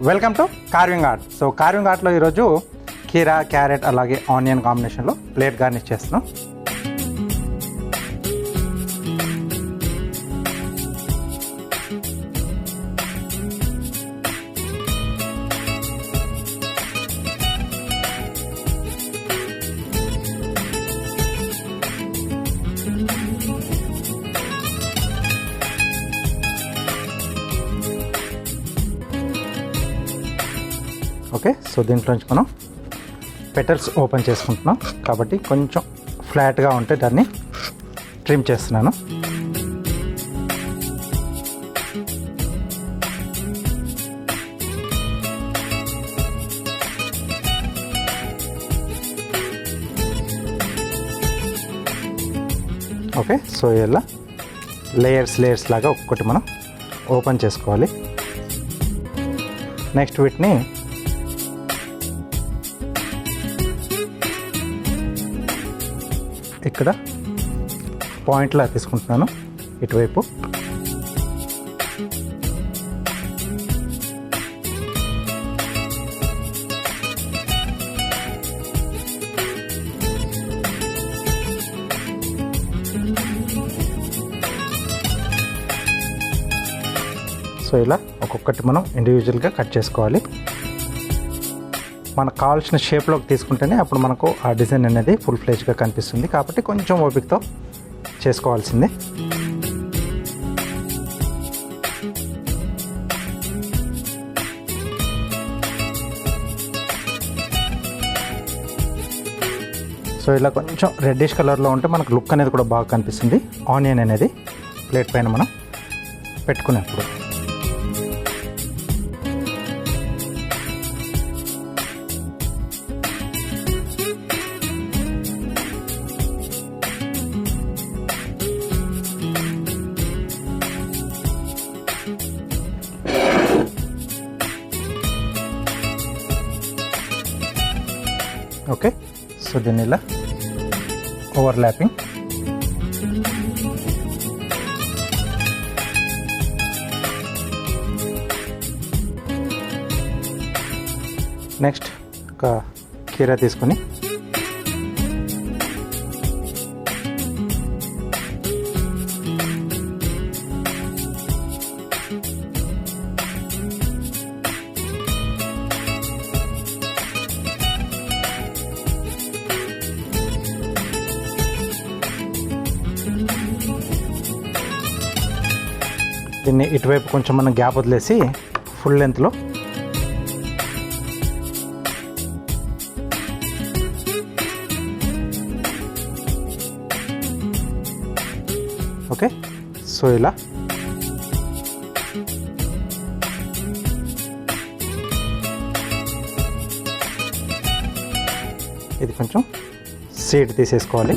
Welcome to carving art. So carving ఆర్ట్లో ఈరోజు కీరా, క్యారెట్ అలాగే ఆనియన్ కాంబినేషన్లో ప్లేట్ గార్నిష్ చేస్తున్నాం. ఓకే, సో దీంట్లోంచి మనం పెటల్స్ ఓపెన్ చేసుకుంటున్నాం కాబట్టి కొంచెం ఫ్లాట్గా ఉంటే దాన్ని ట్రిమ్ చేస్తున్నాను. ఓకే, సో ఇలా లేయర్స్ లాగా ఒక్కొక్కటి మనం ఓపెన్ చేసుకోవాలి. నెక్స్ట్ వీటిని ఇక్కడ పాయింట్లా తీసుకుంటున్నాను ఇటువైపు. సో ఇలా ఒక్కొక్కటి మనం ఇండివిజువల్గా కట్ చేసుకోవాలి. మనకు కావాల్సిన షేప్లోకి తీసుకుంటేనే అప్పుడు మనకు ఆ డిజైన్ అనేది ఫుల్ ఫ్లెజ్గా కనిపిస్తుంది. కాబట్టి కొంచెం ఓపికతో చేసుకోవాల్సిందే. సో ఇలా కొంచెం రెడ్డిష్ కలర్లో ఉంటే మనకు లుక్ అనేది కూడా బాగా కనిపిస్తుంది. ఆనియన్ అనేది ప్లేట్ పైన మనం పెట్టుకునేప్పుడు. ఓకే, సో దీన్ని ఇలా ఓవర్లాపింగ్. నెక్స్ట్ ఒక కీరా తీసుకొని దీన్ని ఇటువైపు కొంచెం మనం గ్యాప్ వదిలేసి ఫుల్ లెంత్లో ఓకే, సో ఇలా ఇది కొంచెం సీడ్ తీసేసుకోవాలి.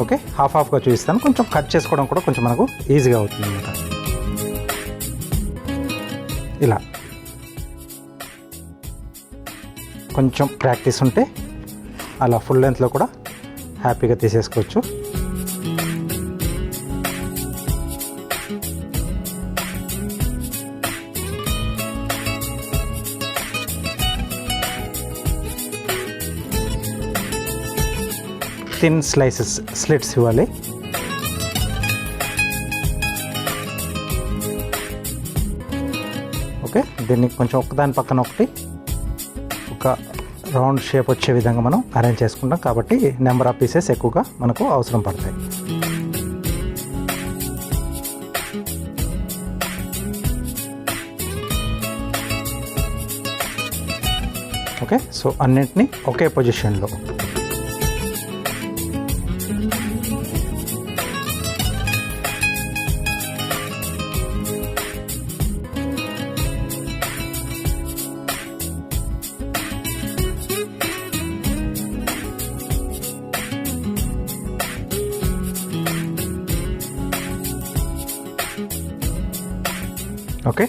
ఓకే, హాఫ్గా చూపిస్తాను. కొంచెం కట్ చేసుకోవడం కూడా కొంచెం మనకు ఈజీగా అవుతుంది అన్నమాట. ఇలా కొంచెం ప్రాక్టీస్ ఉంటే అలా ఫుల్ లెంత్లో కూడా హ్యాపీగా తీసేసుకోవచ్చు. థిన్ స్లిట్స్ ఇవ్వాలి. ఓకే, దీన్ని కొంచెం ఒకదాని పక్కన ఒకటి ఒక రౌండ్ షేప్ వచ్చే విధంగా మనం అరేంజ్ చేసుకుంటాం కాబట్టి నెంబర్ ఆఫ్ పీసెస్ ఎక్కువగా మనకు అవసరం పడతాయి. ఓకే, సో అన్నింటినీ ఒకే పొజిషన్లో ఓకే.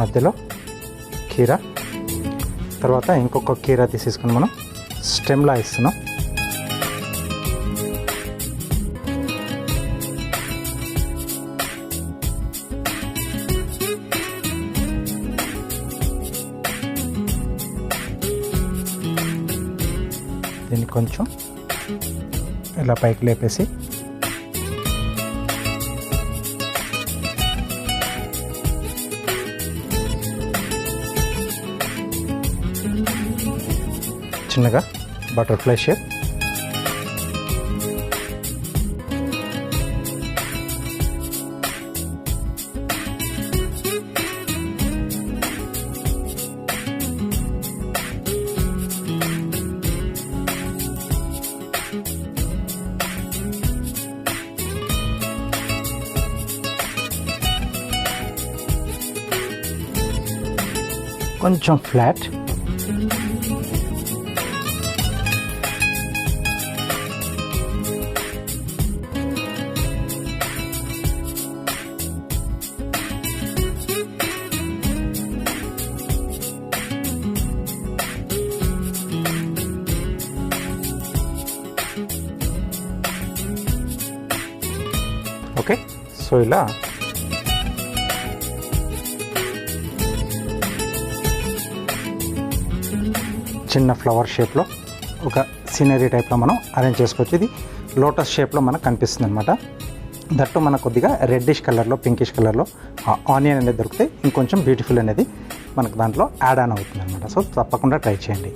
మధ్యలో కీరా, తర్వాత ఇంకొక కీరా తీసేసుకుని మనం స్టెమ్లా ఇస్తున్నాం. కొంచెం ఇలా పైకి లేపేసి చిన్నగా బటర్ఫ్లై షేప్. కొంచెం ఫ్లాట్. ఓకే, సో ఇలా చిన్న ఫ్లవర్ షేప్లో ఒక సీనరీ టైప్లో మనం అరేంజ్ చేసుకోవచ్చు. ఇది లోటస్ షేప్లో మనకు కనిపిస్తుంది అనమాట. దట్టు మనకు కొద్దిగా రెడ్డిష్ కలర్లో, పింకిష్ కలర్లో ఆనియన్ అనేది దొరికితే ఇంకొంచెం బ్యూటిఫుల్ అనేది మనకు దాంట్లో యాడ్ ఆన్ అవుతుంది అనమాట. సో తప్పకుండా ట్రై చేయండి.